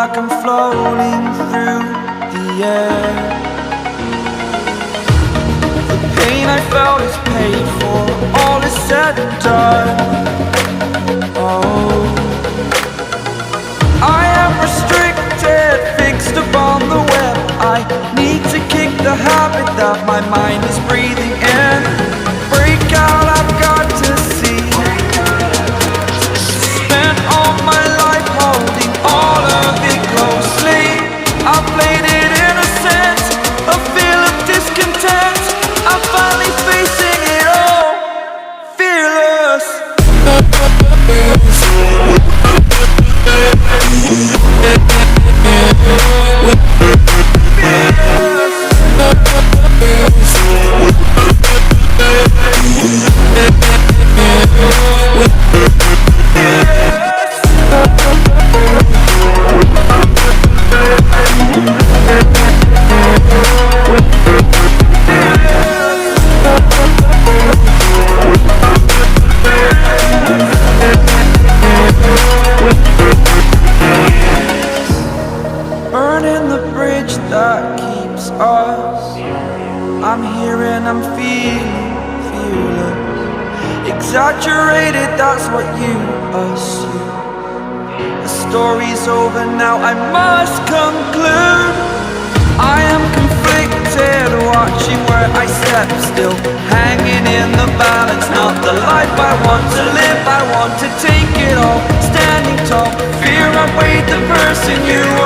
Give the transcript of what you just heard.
like I'm floating through the air. The pain I felt is paid for, all is said and done. Oh, I am restricted, fixed upon the web. I need to kick the habit that my mind is breathing in. Break out, I've got to see. Spent all my life holding all of it closely. I played it innocent, a feel of discontent. I'm finally facing it all, fearless. Burning the bridge that keeps us. I'm here and I'm feeling fearless. Exaggerated, that's what you assume. The story's over now, I must conclude. I am conflicted, watching where I step still, hanging in the balance. Not the life I want to live, I want to take it all. Standing tall, fear I weighed the person you are.